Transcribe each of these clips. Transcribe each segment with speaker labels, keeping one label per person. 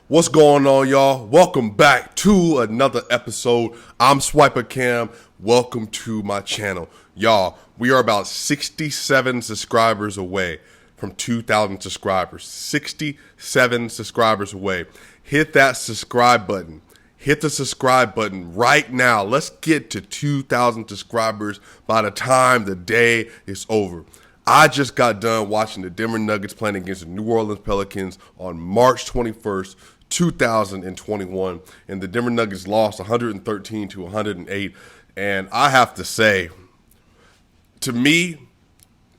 Speaker 1: What's going on, y'all? Welcome back to another episode. I'm SwipaCam. Welcome to my channel. Y'all, we are about 67 subscribers away from 2,000 subscribers. 67 subscribers away. Hit that subscribe button. Hit the subscribe button right now. Let's get to 2,000 subscribers by the time the day is over. I just got done watching the Denver Nuggets playing against the New Orleans Pelicans on March 21st, 2021, and the Denver Nuggets lost 113 to 108. And I have to say, to me,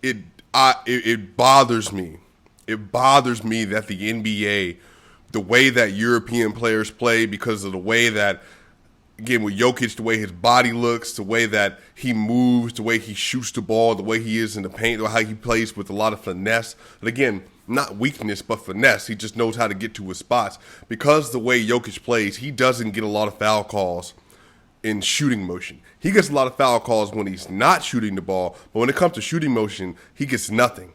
Speaker 1: it bothers me. It bothers me that the NBA, the way that European players play, because of the way that, again, with Jokic, the way his body looks, the way that he moves, the way he shoots the ball, the way he is in the paint, how he plays with a lot of finesse. But again, not weakness, but finesse. He just knows how to get to his spots. Because the way Jokic plays, he doesn't get a lot of foul calls in shooting motion. He gets a lot of foul calls when he's not shooting the ball, but when it comes to shooting motion, he gets nothing.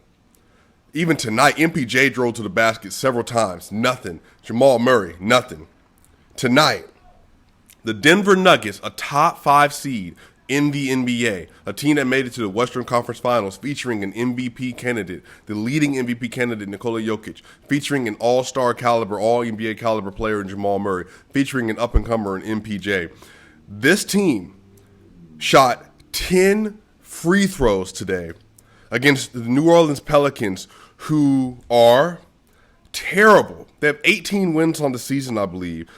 Speaker 1: Even tonight, MPJ drove to the basket several times, nothing. Jamal Murray, nothing. Tonight, the Denver Nuggets, a top 5 seed in the NBA, a team that made it to the Western Conference Finals, featuring an MVP candidate, the leading MVP candidate, Nikola Jokic, featuring an all-star caliber, all-NBA caliber player in Jamal Murray, featuring an up-and-comer in MPJ. This team shot 10 free throws today against the New Orleans Pelicans, who are terrible. They have 18 wins on the season, I believe.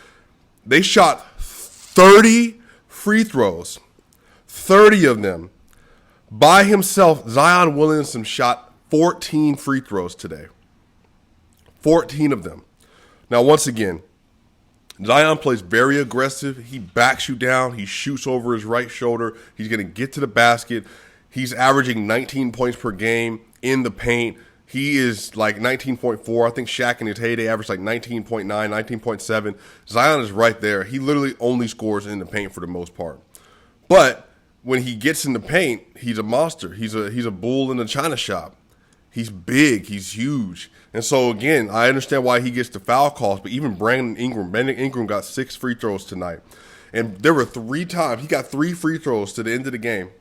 Speaker 1: They shot 30 free throws, 30 of them. By himself, Zion Williamson shot 14 free throws today. 14 of them. Now, once again, Zion plays very aggressive. He backs you down. He shoots over his right shoulder. He's going to get to the basket. He's averaging 19 points per game in the paint. He is like 19.4. I think Shaq in his heyday averaged like 19.9, 19.7. Zion is right there. He literally only scores in the paint for the most part. But when he gets in the paint, he's a monster. He's a bull in the china shop. He's big. He's huge. And so, again, I understand why he gets the foul calls, but even Brandon Ingram got 6 free throws tonight. And there were 3 times, he got 3 free throws to the end of the game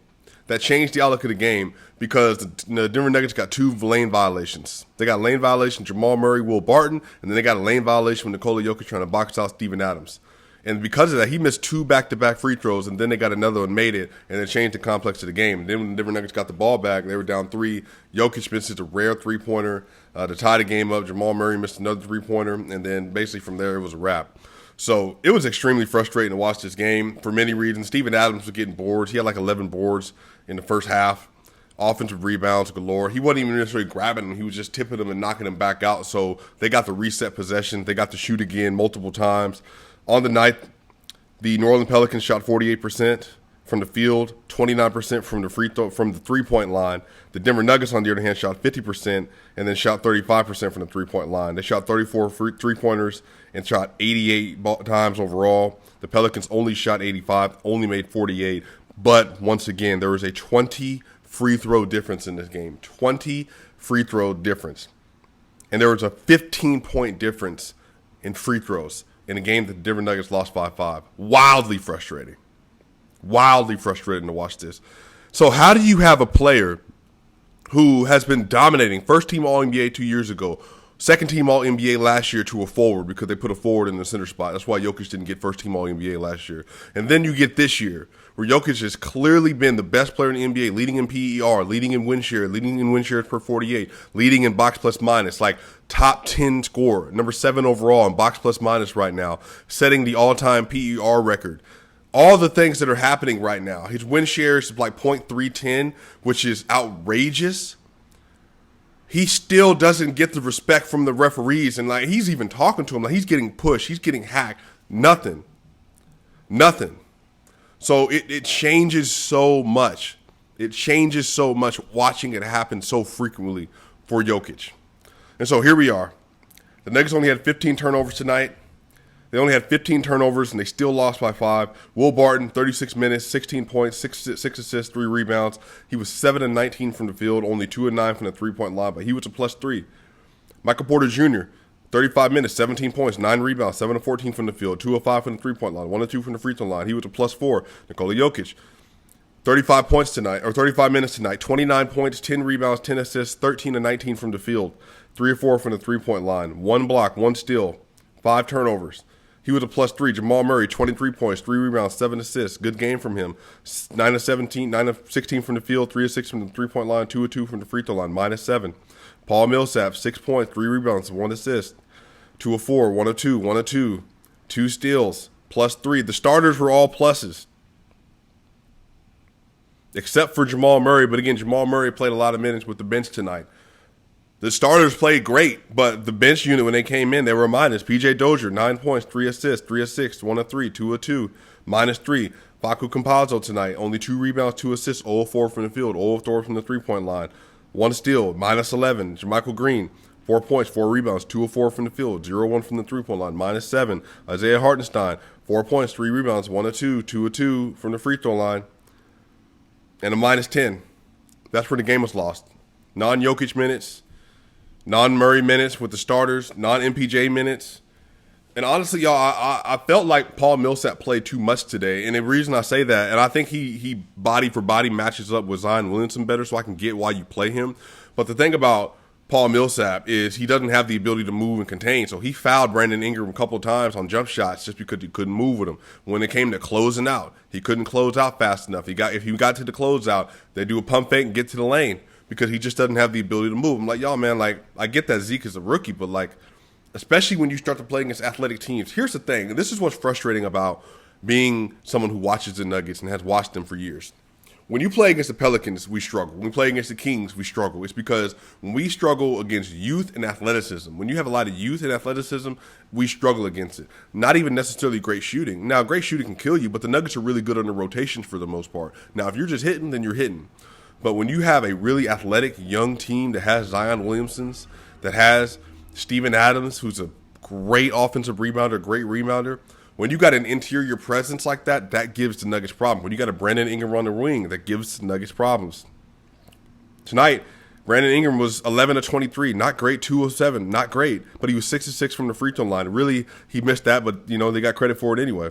Speaker 1: that changed the outlook of the game, because the Denver Nuggets got 2 lane violations. They got a lane violation, Jamal Murray, Will Barton, and then they got a lane violation with Nikola Jokic trying to box out Steven Adams. And because of that, he missed 2 back-to-back free throws, and then they got another one, made it, and it changed the complex of the game. And then when the Denver Nuggets got the ball back, they were down 3. Jokic missed a rare three-pointer to tie the game up. Jamal Murray missed another three-pointer, and then basically from there it was a wrap. So it was extremely frustrating to watch this game for many reasons. Steven Adams was getting boards. He had like 11 boards in the first half. Offensive rebounds galore. He wasn't even necessarily grabbing them. He was just tipping them and knocking them back out. So they got the reset possession. They got to shoot again multiple times. On the night, the New Orleans Pelicans shot 48% from the field, 29% from the three-point line. The Denver Nuggets, on the other hand, shot 50% and then shot 35% from the three-point line. They shot 34 three-pointers and shot 88 times overall. The Pelicans only shot 85, only made 48. But once again, there was a 20 free throw difference in this game. 20 free throw difference. And there was a 15-point difference in free throws in a game that the Denver Nuggets lost 5-5. Wildly frustrating. Wildly frustrating to watch this. So how do you have a player who has been dominating, first-team All-NBA 2 years ago, second-team All-NBA last year, to a forward, because they put a forward in the center spot. That's why Jokic didn't get first-team All-NBA last year. And then you get this year, where Jokic has clearly been the best player in the NBA, leading in PER, leading in win share, leading in win shares per 48, leading in box plus minus, like top 10 scorer, number 7 overall in box plus minus right now, setting the all-time PER record. All the things that are happening right now. His win share is like .310, which is outrageous. He still doesn't get the respect from the referees, and like he's even talking to him, like he's getting pushed, he's getting hacked. Nothing. So it changes so much. It changes so much watching it happen so frequently for Jokic. And so here we are. The Nuggets only had 15 turnovers tonight. They only had 15 turnovers, and they still lost by 5. Will Barton, 36 minutes, 16 points, 6 assists, 3 rebounds. He was 7-19 from the field, only 2-9 from the three-point line, but he was a +3. Michael Porter Jr., 35 minutes, 17 points, 9 rebounds, 7 of 14 from the field, 2 of 5 from the three-point line, 1 of 2 from the free throw line. He was a +4. Nikola Jokic, 35 points tonight, or 35 minutes tonight, 29 points, 10 rebounds, 10 assists, 13 of 19 from the field, 3 of 4 from the three-point line, 1 block, 1 steal, 5 turnovers. He was a +3. Jamal Murray, 23 points, 3 rebounds, 7 assists. Good game from him. 9 of 17, 9 of 16 from the field, 3 of 6 from the three-point line, 2 of 2 from the free throw line, -7. Paul Millsap, 6 points, 3 rebounds, 1 assist. 2 of 4, 1 of 2, 1 of 2, 2 steals, +3. The starters were all pluses, except for Jamal Murray. But again, Jamal Murray played a lot of minutes with the bench tonight. The starters played great, but the bench unit, when they came in, they were minus. PJ Dozier, 9 points, 3 assists, 3 of 6, 1 of 3, 2 of 2, -3. Facu Campazzo tonight, only 2 rebounds, 2 assists, 0 of 4 from the field, 0 of 4 from the three-point line, 1 steal, -11. JaMychal Green, 4 points, 4 rebounds, 2 of 4 from the field, 0 of 1 from the three-point line, -7. Isaiah Hartenstein, 4 points, 3 rebounds, 1 of 2, 2 of 2 from the free throw line, and a -10. That's where the game was lost. Non-Jokic minutes, non-Murray minutes with the starters, non-MPJ minutes. And honestly, y'all, I felt like Paul Millsap played too much today. And the reason I say that, and I think he body for body matches up with Zion Williamson better, so I can get why you play him. But the thing about Paul Millsap is he doesn't have the ability to move and contain. So he fouled Brandon Ingram a couple of times on jump shots just because he couldn't move with him. When it came to closing out, he couldn't close out fast enough. If he got to the closeout, they do a pump fake and get to the lane because he just doesn't have the ability to move. I'm like, y'all, man, like, I get that Zeke is a rookie, but like, especially when you start to play against athletic teams. Here's the thing, and this is what's frustrating about being someone who watches the Nuggets and has watched them for years. When you play against the Pelicans, we struggle. When we play against the Kings, we struggle. It's because when we struggle against youth and athleticism, when you have a lot of youth and athleticism, we struggle against it. Not even necessarily great shooting. Now, great shooting can kill you, but the Nuggets are really good on the rotations for the most part. Now, if you're just hitting, then you're hitting. But when you have a really athletic young team that has Zion Williamsons, that has Steven Adams, who's a great offensive rebounder, great rebounder, when you got an interior presence like that, that gives the Nuggets problems. When you got a Brandon Ingram on the wing, that gives the Nuggets problems. Tonight, Brandon Ingram was 11 of 23, not great, 2 of 7, not great, but he was 6 of 6 from the free throw line. Really, he missed that, but they got credit for it anyway.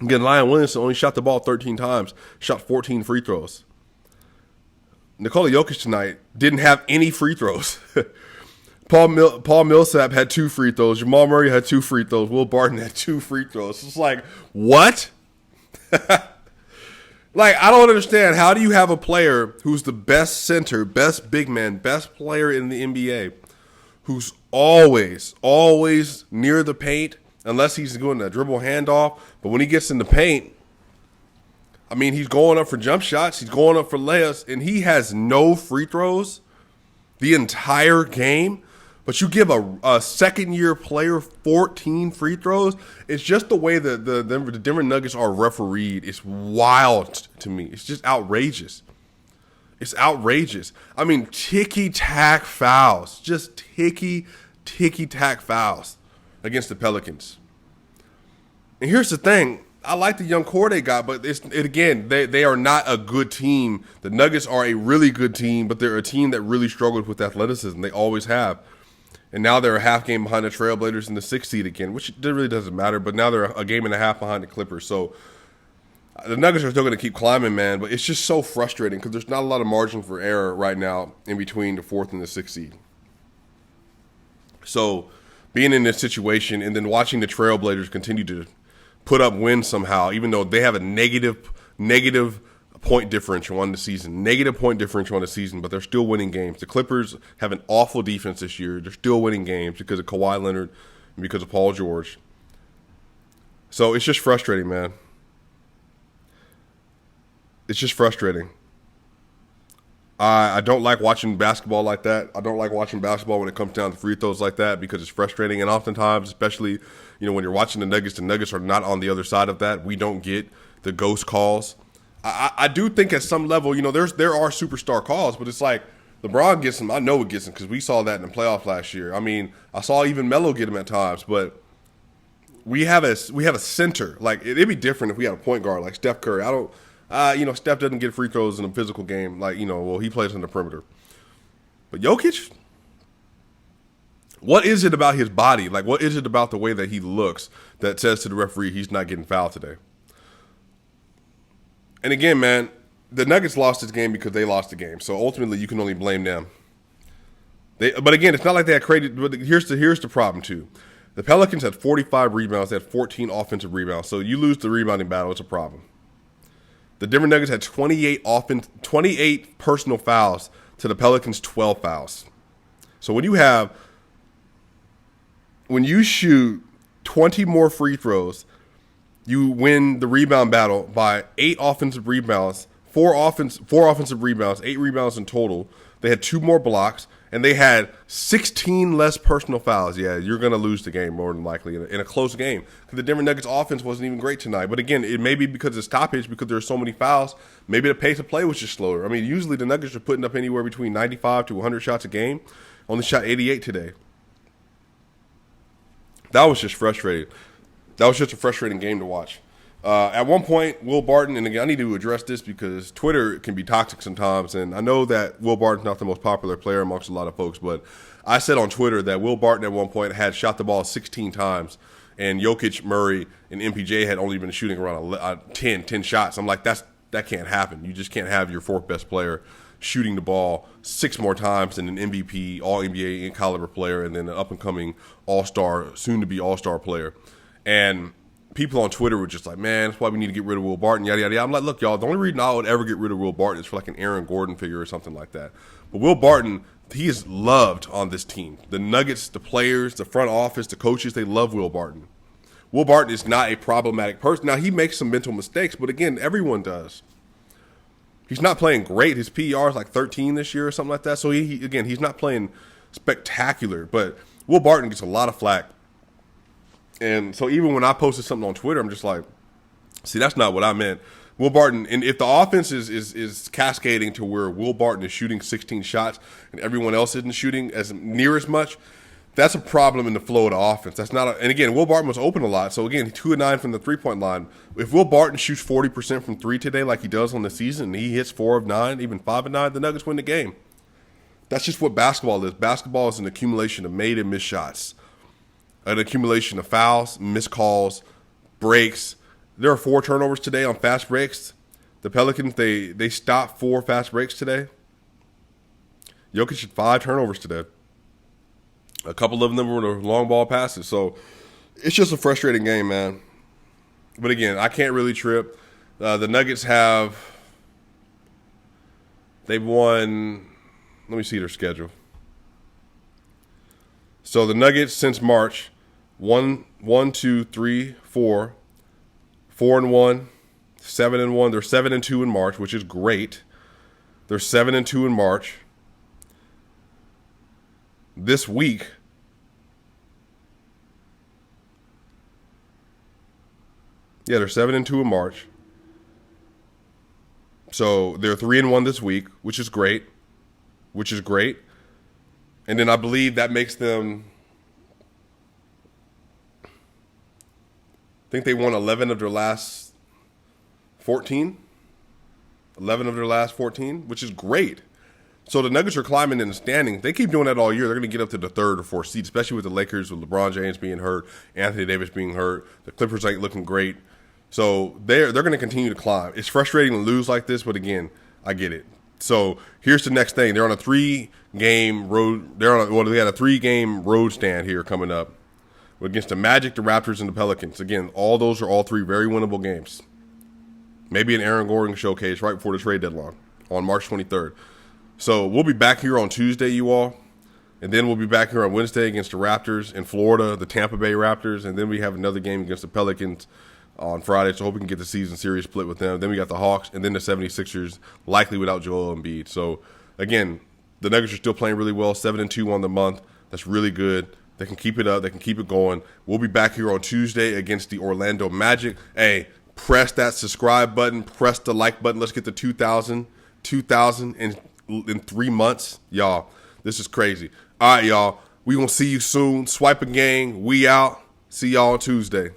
Speaker 1: Again, Zion Williamson only shot the ball 13 times, shot 14 free throws. Nikola Jokic tonight didn't have any free throws. Paul Millsap had 2 free throws. Jamal Murray had 2 free throws. Will Barton had 2 free throws. It's like, what? Like, I don't understand. How do you have a player who's the best center, best big man, best player in the NBA, who's always near the paint, unless he's doing a dribble handoff, but when he gets in the paint, I mean, he's going up for jump shots, he's going up for layups, and he has no free throws the entire game? But you give a second-year player 14 free throws. It's just the way that the Denver Nuggets are refereed. It's wild to me. It's just outrageous. It's outrageous. I mean, ticky-tack fouls. Just ticky-tack fouls against the Pelicans. And here's the thing. I like the young core they got, but they are not a good team. The Nuggets are a really good team, but they're a team that really struggled with athleticism. They always have. And now they're a half game behind the Trailblazers in the 6th seed again, which really doesn't matter. But now they're a game and a half behind the Clippers. So the Nuggets are still going to keep climbing, man. But it's just so frustrating because there's not a lot of margin for error right now in between the 4th and the 6th seed. So being in this situation and then watching the Trailblazers continue to put up wins somehow, even though they have a negative point differential on the season. Negative point differential on the season, but they're still winning games. The Clippers have an awful defense this year. They're still winning games because of Kawhi Leonard and because of Paul George. So it's just frustrating, man. It's just frustrating. I don't like watching basketball like that. I don't like watching basketball when it comes down to free throws like that because it's frustrating. And oftentimes, especially when you're watching the Nuggets are not on the other side of that. We don't get the ghost calls. I do think at some level, there are superstar calls, but it's like LeBron gets them. I know it gets them because we saw that in the playoff last year. I mean, I saw even Melo get them at times, but we have a center. Like, it'd be different if we had a point guard like Steph Curry. Steph doesn't get free throws in a physical game. Like, he plays on the perimeter. But Jokic, What is it about his body? Like, what is it about the way that he looks that says to the referee he's not getting fouled today? And again, man, the Nuggets lost this game because they lost the game. So ultimately, you can only blame them. But again, it's not like they had created. But here's the problem too. The Pelicans had 45 rebounds. They had 14 offensive rebounds. So you lose the rebounding battle, it's a problem. The Denver Nuggets had 28 personal fouls to the Pelicans' 12 fouls. So when you shoot 20 more free throws, you win the rebound battle by 8 offensive rebounds, 4 offensive rebounds, 8 rebounds in total. They had 2 more blocks, and they had 16 less personal fouls. Yeah, you're going to lose the game more than likely in a close game because the Denver Nuggets offense wasn't even great tonight. But again, it may be because of stoppage, because there's so many fouls. Maybe the pace of play was just slower. I mean, usually the Nuggets are putting up anywhere between 95 to 100 shots a game. Only shot 88 today. That was just frustrating. That was just a frustrating game to watch. At one point, Will Barton, and again, I need to address this because Twitter can be toxic sometimes, and I know that Will Barton's not the most popular player amongst a lot of folks, but I said on Twitter that Will Barton at one point had shot the ball 16 times, and Jokic, Murray, and MPJ had only been shooting around 10 shots. I'm like, that can't happen. You just can't have your fourth best player shooting the ball 6 more times than an MVP, All-NBA caliber player, and then an up-and-coming All-Star, soon-to-be All-Star player. And people on Twitter were just like, man, that's why we need to get rid of Will Barton, yada, yada, yada. I'm like, look, y'all, the only reason I would ever get rid of Will Barton is for like an Aaron Gordon figure or something like that. But Will Barton, he is loved on this team. The Nuggets, the players, the front office, the coaches, they love Will Barton. Will Barton is not a problematic person. Now, he makes some mental mistakes, but again, everyone does. He's not playing great. His PER is like 13 this year or something like that. So, he's not playing spectacular. But Will Barton gets a lot of flack. And so even when I posted something on Twitter, I'm just like, see, that's not what I meant. Will Barton, and if the offense is cascading to where Will Barton is shooting 16 shots and everyone else isn't shooting as near as much, that's a problem in the flow of the offense. That's not and again, Will Barton was open a lot. So again, 2 of 9 from the 3-point line. If Will Barton shoots 40% from 3 today like he does on the season, and he hits 4 of 9, even 5 of 9, the Nuggets win the game. That's just what basketball is. Basketball is an accumulation of made and missed shots. An accumulation of fouls, missed calls, breaks. There are 4 turnovers today on fast breaks. The Pelicans, they stopped 4 fast breaks today. Jokic had 5 turnovers today. A couple of them were the long ball passes. So it's just a frustrating game, man. But again, I can't really trip. The Nuggets they've won, let me see their schedule. So the Nuggets since March, 1, 2, 3, 4, 4-1, 7-1. They're 7-2 in March, which is great. They're 7-2 in March. This week, they're 7-2 in March. So they're 3-1 this week, which is great. And then I believe that makes them, I think they won 11 of their last 14. 11 of their last 14, which is great. So the Nuggets are climbing in the standings. They keep doing that all year. They're going to get up to the 3rd or 4th seed, especially with the Lakers, with LeBron James being hurt, Anthony Davis being hurt. The Clippers ain't looking great. So they're going to continue to climb. It's frustrating to lose like this, but again, I get it. So here's the next thing. They're on a 3-game road. They had a 3-game road stand here coming up against the Magic, the Raptors, and the Pelicans. Again, all 3 very winnable games. Maybe an Aaron Gordon showcase right before the trade deadline on March 23rd. So we'll be back here on Tuesday, you all. And then we'll be back here on Wednesday against the Raptors in Florida, the Tampa Bay Raptors. And then we have another game against the Pelicans on Friday. So I hope we can get the season series split with them. Then we got the Hawks and then the 76ers, likely without Joel Embiid. So, again, the Nuggets are still playing really well, 7-2 on the month. That's really good. They can keep it up. They can keep it going. We'll be back here on Tuesday against the Orlando Magic. Hey, press that subscribe button. Press the like button. Let's get to 2,000 in 3 months. Y'all, this is crazy. All right, y'all. We going to see you soon. Swipe a gang. We out. See y'all on Tuesday.